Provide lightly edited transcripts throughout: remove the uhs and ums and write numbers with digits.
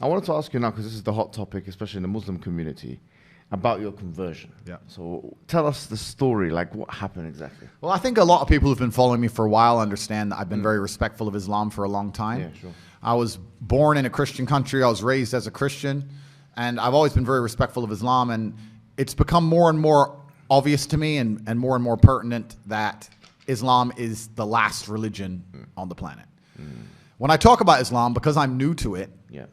I wanted to ask you now, because this is the hot topic, especially in the Muslim community, about your conversion. Yeah. So tell us the story, like what happened exactly. Well, I think a lot of people who've been following me for a while understand that I've been very respectful of Islam for a long time. Yeah, sure. I was born in a Christian country. I was raised as a Christian, and I've always been very respectful of Islam. And it's become more and more obvious to me and more pertinent that Islam is the last religion on the planet. When I talk about Islam, because I'm new to it, Yeah.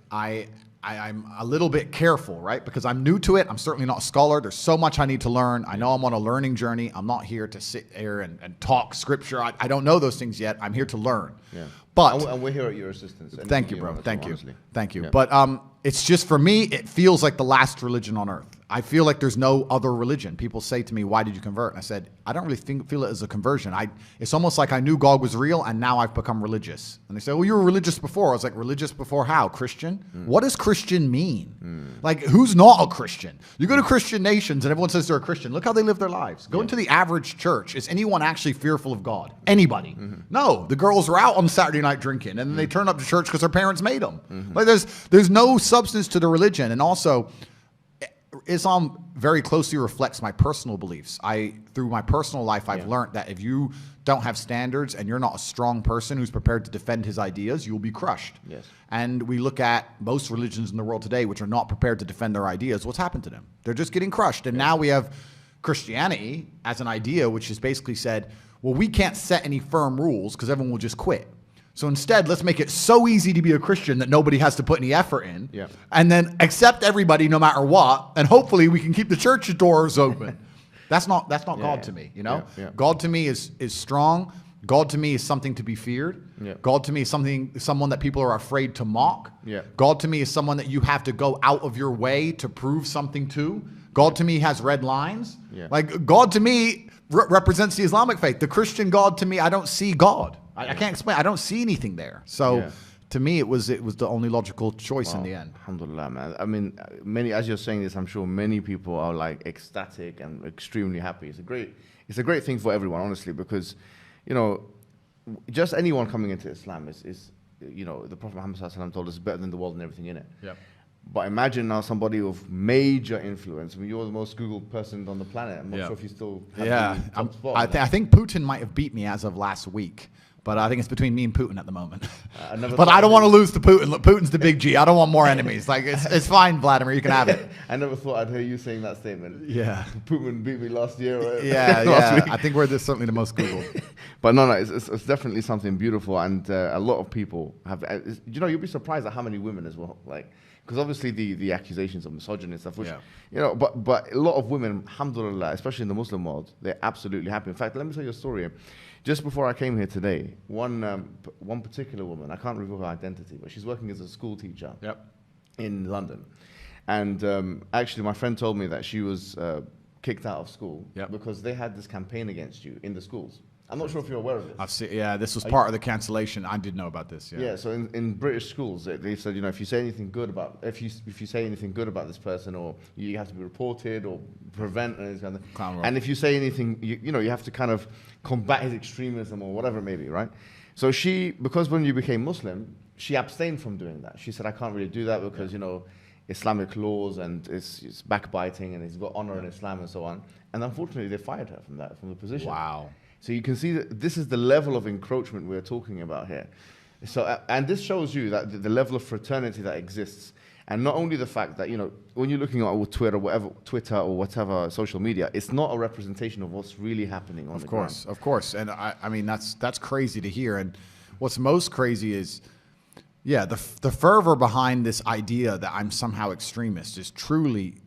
I'm a little bit careful, right? Because I'm new to it. I'm certainly not a scholar. There's so much I need to learn. I know I'm on a learning journey. I'm not here to sit here and talk scripture. I don't know those things yet. I'm here to learn. Yeah. But And we're here at your assistance. thank you, Anything bro. want, Thank you. honestly. Thank you. Yeah. But it's just, for me, it feels like the last religion on earth. I feel like there's no other religion. People say to me, why did you convert? And I said, I don't really feel it as a conversion. It's almost like I knew God was real, and now I've become religious. And they say, well, you were religious before. I was like, religious before how? Christian? What does Christian mean? Like, who's not a Christian? You go to Christian nations, and everyone says they're a Christian. Look how they live their lives. Go into the average church. Is anyone actually fearful of God? Anybody? No. The girls are out on Saturday night drinking, and then they turn up to church because their parents made them. Like, there's no substance to the religion. And also, Islam very closely reflects my personal beliefs. Through my personal life, I've learned that if you don't have standards and you're not a strong person who's prepared to defend his ideas, you will be crushed. Yes. And we look at most religions in the world today which are not prepared to defend their ideas. What's happened to them? They're just getting crushed. And now we have Christianity as an idea which has basically said, well, we can't set any firm rules because everyone will just quit. So instead, let's make it so easy to be a Christian that nobody has to put any effort in. Yeah. And then accept everybody no matter what. And hopefully we can keep the church doors open. That's not God to me, you know? Yeah. God to me is strong. God to me is something to be feared. Yeah. God to me is someone that people are afraid to mock. Yeah. God to me is someone that you have to go out of your way to prove something to. God to me has red lines. Yeah. Like, God to me represents the Islamic faith. The Christian God to me, I don't see God. I can't explain. I don't see anything there. So to me, it was the only logical choice in the end. Alhamdulillah, man. I mean, as you're saying this, I'm sure many people are like ecstatic and extremely happy. It's a great thing for everyone, honestly, because, you know, just anyone coming into Islam is you know, the Prophet Muhammad ﷺ told us, better than the world and everything in it. Yep. But imagine now somebody of major influence. I mean, you're the most Googled person on the planet. I'm not sure if you still have the top spot. I think Putin might have beat me as of last week. But I think it's between me and Putin at the moment. But I don't want to lose to Putin. Look, Putin's the big G. I don't want more enemies. Like, it's fine, Vladimir. You can have it. I never thought I'd hear you saying that statement. Yeah. Putin beat me last year. Last Yeah. week. I think we're certainly the most Googled. But no, it's definitely something beautiful. And a lot of people have, you know, you'll be surprised at how many women as well. Like, because obviously the accusations of misogyny and stuff, which, you know, but a lot of women, alhamdulillah, especially in the Muslim world, they're absolutely happy. In fact, let me tell you a story. Just before I came here today, one particular woman, I can't reveal her identity, but she's working as a school teacher in London. And actually, my friend told me that she was kicked out of school because they had this campaign against you in the schools. I'm not sure if you're aware of this. I've seen, this was part of the cancellation. I did know about this. Yeah. So in British schools, they said, you know, if you say anything good about this person, or you have to be reported or prevent and this kind of thing. And if you say anything, you know, you have to kind of combat his extremism or whatever it may be, right? So because when you became Muslim, she abstained from doing that. She said, I can't really do that because you know, Islamic laws and it's backbiting and it's got honor in Islam and so on. And unfortunately, they fired her from the position. Wow. So you can see that this is the level of encroachment we're talking about here. So, and this shows you that the level of fraternity that exists, and not only the fact that, you know, when you're looking at Twitter or whatever social media, it's not a representation of what's really happening on the ground. Of course. And I mean, that's crazy to hear. And what's most crazy is, the fervor behind this idea that I'm somehow extremist is truly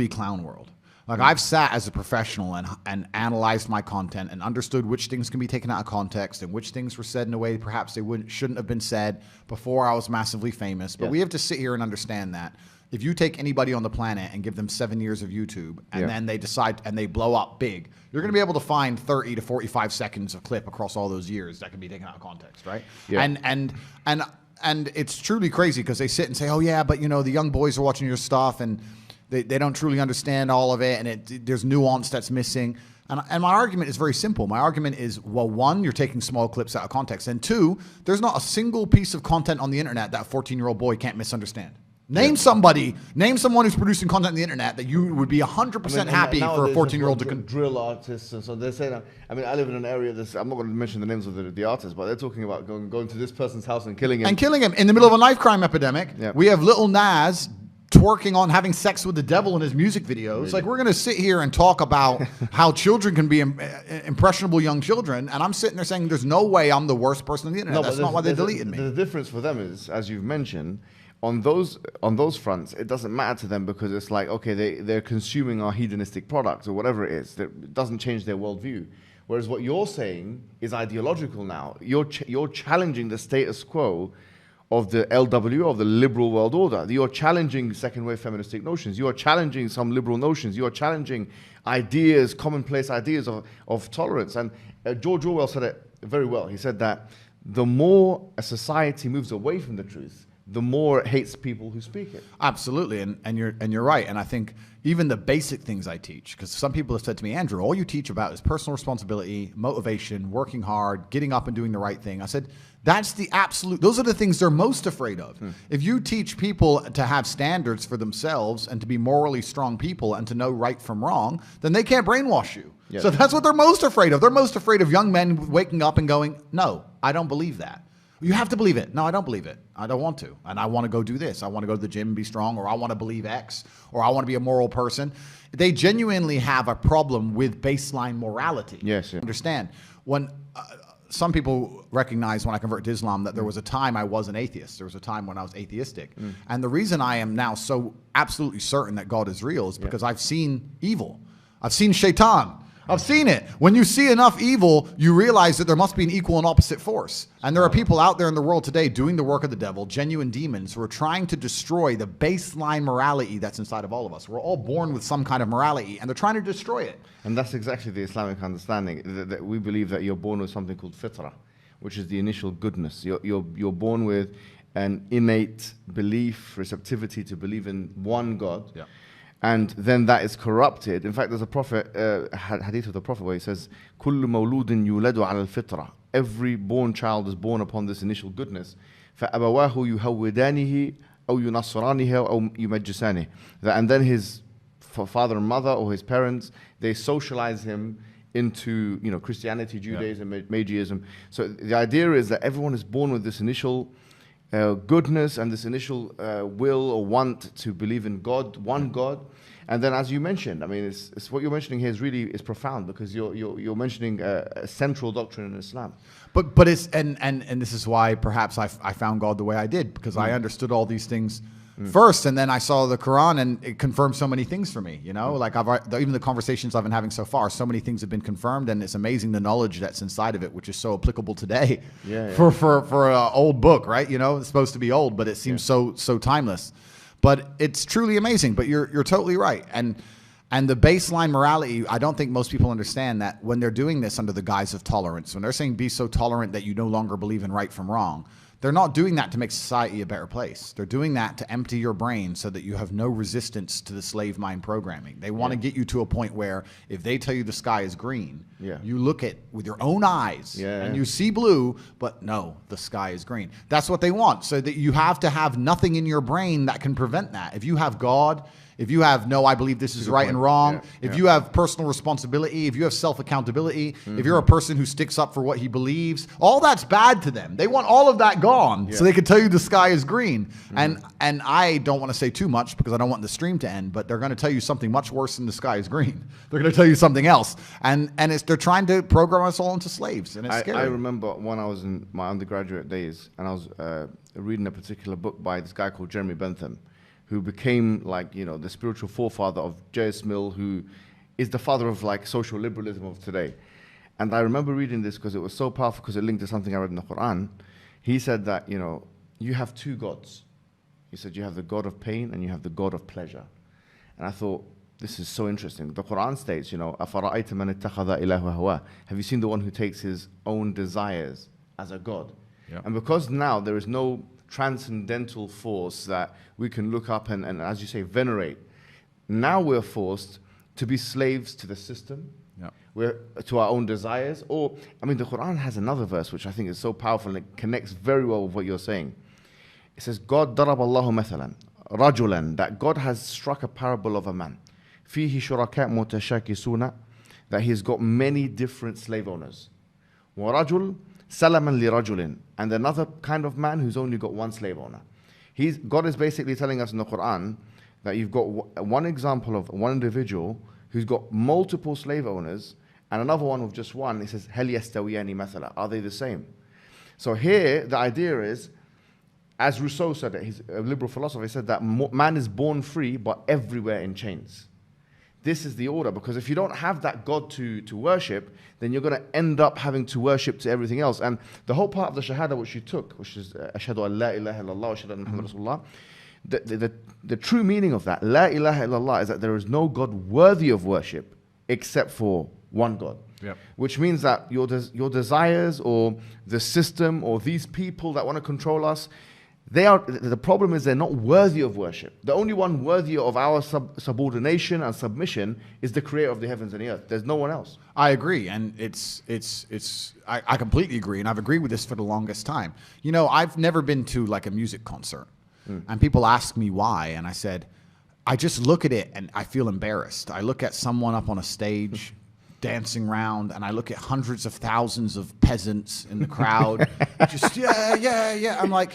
clown world. Like, I've sat as a professional and analyzed my content and understood which things can be taken out of context and which things were said in a way perhaps they shouldn't have been said before I was massively famous. But we have to sit here and understand that if you take anybody on the planet and give them 7 years of YouTube and then they decide and they blow up big, you're going to be able to find 30 to 45 seconds of clip across all those years that can be taken out of context, right? Yeah. And it's truly crazy because they sit and say, oh yeah, but you know, the young boys are watching your stuff and they don't truly understand all of it, and there's nuance that's missing. And my argument is very simple. My argument is, well, one, you're taking small clips out of context. And two, there's not a single piece of content on the internet that a 14-year-old boy can't misunderstand. Name someone who's producing content on the internet that you would be 100% happy for a 14-year-old to drill artists. And so they're saying, I mean, I live in an area I'm not going to mention the names of the artists, but they're talking about going to this person's house and killing him. And killing him in the middle of a knife crime epidemic. Yeah. We have Lil Nas twerking on having sex with the devil in his music videos. Really? Like, we're going to sit here and talk about how children can be impressionable young children, and I'm sitting there saying there's no way I'm the worst person on the internet. That's not why they deleted me. The difference for them is, as you've mentioned, on those fronts, it doesn't matter to them because it's like, okay, they're consuming our hedonistic products or whatever it is. It doesn't change their worldview. Whereas what you're saying is ideological now. You're challenging the status quo of the LW, of the liberal world order. You're challenging second wave feministic notions. You are challenging some liberal notions. You are challenging ideas, commonplace ideas of tolerance. And George Orwell said it very well. He said that the more a society moves away from the truth, the more it hates people who speak it. Absolutely, and you're right. And I think even the basic things I teach, because some people have said to me, Andrew, all you teach about is personal responsibility, motivation, working hard, getting up and doing the right thing. I said, that's the absolute, those are the things they're most afraid of. If you teach people to have standards for themselves and to be morally strong people and to know right from wrong, then they can't brainwash you. Yes. So that's what they're most afraid of. They're most afraid of young men waking up and going, no, I don't believe that. You have to believe it. No, I don't believe it. I don't want to. And I want to go do this. I want to go to the gym and be strong, or I want to believe X, or I want to be a moral person. They genuinely have a problem with baseline morality. Yes. Yeah. Understand? When some people recognize when I converted to Islam that there was a time I was an atheist. There was a time when I was atheistic. And the reason I am now so absolutely certain that God is real is because I've seen evil. I've seen shaitan. I've seen it. When you see enough evil, you realize that there must be an equal and opposite force. And there are people out there in the world today doing the work of the devil, genuine demons, who are trying to destroy the baseline morality that's inside of all of us. We're all born with some kind of morality, and they're trying to destroy it. And that's exactly the Islamic understanding, that we believe that you're born with something called fitrah, which is the initial goodness. You're born with an innate belief, receptivity to believe in one God. Yeah. And then that is corrupted. In fact, there's a prophet, hadith of the Prophet, where he says, كُلُّ مَوْلُودٍ يُولَدُ عَلَى الْفِطْرَةِ. Every born child is born upon this initial goodness. فَأَبَوَاهُ يُهَوِّدَانِهِ أَوْ يُنَصِّرَانِهِ أَوْ يُمَجِّسَانِهِ. And then his father and mother, or his parents, they socialize him into Christianity, Judaism, Magiism. So the idea is that everyone is born with this initial goodness and this initial will or want to believe in God, one God. And then, as you mentioned, I mean, it's what you're mentioning here is profound, because you're mentioning a central doctrine in Islam. But it's and this is why perhaps I found God the way I did, because I understood all these things first, and then I saw the Quran, and it confirmed so many things for me. Like even the conversations I've been having so far, so many things have been confirmed, and it's amazing the knowledge that's inside of it, which is so applicable today. For an old book, right? It's supposed to be old, but it seems so timeless. But it's truly amazing. But you're totally right. And the baseline morality, I don't think most people understand that when they're doing this under the guise of tolerance, when they're saying be so tolerant that you no longer believe in right from wrong, they're not doing that to make society a better place. They're doing that to empty your brain so that you have no resistance to the slave mind programming. They want to get you to a point where if they tell you the sky is green, you look at with your own eyes and you see blue, but no, the sky is green. That's what they want, so that you have to have nothing in your brain that can prevent that. If you have God, if you have I believe this is right and wrong, if you have personal responsibility, if you have self-accountability, if you're a person who sticks up for what he believes, all that's bad to them. They want all of that gone so they can tell you the sky is green. And I don't want to say too much because I don't want the stream to end, but they're going to tell you something much worse than the sky is green. They're going to tell you something else. And they're trying to program us all into slaves, and it's scary. I remember when I was in my undergraduate days, and I was reading a particular book by this guy called Jeremy Bentham, who became the spiritual forefather of J.S. Mill, who is the father of social liberalism of today. And I remember reading this because it was so powerful, because it linked to something I read in the Quran. He said that, you have two gods. He said you have the God of pain and you have the God of pleasure. And I thought, this is so interesting. The Quran states, أَفَرَأَيْتَ مَنِ اتَّخَذَ إِلَهُ هَوَاهُ. Have you seen the one who takes his own desires as a God? Yep. And because now there is no transcendental force that we can look up and, as you say, venerate, now we're forced to be slaves to the system. Yep. to our own desires. Or, I mean, the Quran has another verse which I think is so powerful and it connects very well with what you're saying. It says, God darab Allahu mathalan, rajulan, that God has struck a parable of a man. Fihi shuraka mutashakisuna, that he's got many different slave owners. Wa rajul salaman li rajulin, and another kind of man who's only got one slave owner. God is basically telling us in the Quran that you've got one example of one individual who's got multiple slave owners and another one with just one. He says, Hal yastawiyani mathala, are they the same? So here the idea is, as Rousseau said it, he's a liberal philosopher, he said that man is born free but everywhere in chains. This is the order, because if you don't have that God to worship, then you're going to end up having to worship to everything else. And the whole part of the Shahada which you took, which is Ashhadu an la ilaha illallah, Ashhadu anna Muhammad Rasulullah, the true meaning of that, La ilaha illallah, is that there is no God worthy of worship except for one God. Yep. Which means that your desires or the system or these people that want to control us, the problem is they're not worthy of worship. The only one worthy of our subordination and submission is the creator of the heavens and the earth. There's no one else. I agree, and I completely agree, and I've agreed with this for the longest time. You know, I've never been to like a music concert, and people ask me why, and I said, I just look at it and I feel embarrassed. I look at someone up on a stage dancing around, and I look at hundreds of thousands of peasants in the crowd, just yeah. I'm like,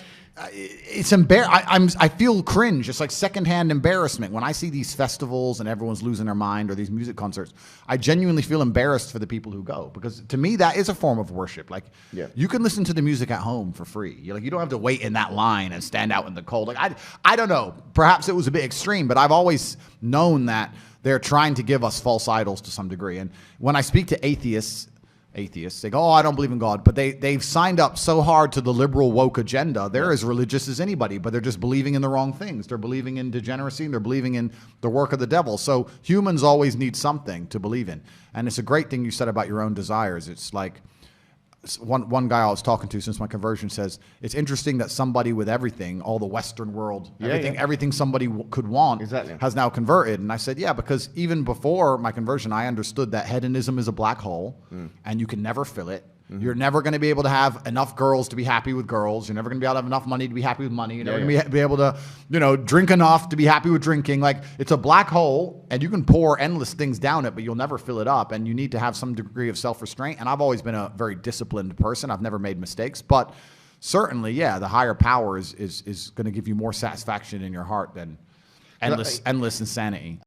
it's I feel cringe. It's like secondhand embarrassment when I see these festivals and everyone's losing their mind, or these music concerts. I genuinely feel embarrassed for the people who go, because to me that is a form of worship. Like, you can listen to the music at home for free. You don't have to wait in that line and stand out in the cold. Like, I don't know. Perhaps it was a bit extreme, but I've always known that they're trying to give us false idols to some degree. And when I speak to atheists, they go, oh, I don't believe in God. But they've signed up so hard to the liberal woke agenda. They're as religious as anybody, but they're just believing in the wrong things. They're believing in degeneracy, and they're believing in the work of the devil. So humans always need something to believe in. And it's a great thing you said about your own desires. It's like, one guy I was talking to since my conversion says, it's interesting that somebody with everything, all the Western world, everything somebody could want, has now converted. And I said, yeah, because even before my conversion, I understood that hedonism is a black hole, and you can never fill it. You're never going to be able to have enough girls to be happy with girls. You're never going to be able to have enough money to be happy with money. You're never going to be able to, drink enough to be happy with drinking. Like, it's a black hole, and you can pour endless things down it, but you'll never fill it up. And you need to have some degree of self-restraint. And I've always been a very disciplined person. I've never made mistakes. But certainly, the higher power is going to give you more satisfaction in your heart than endless insanity.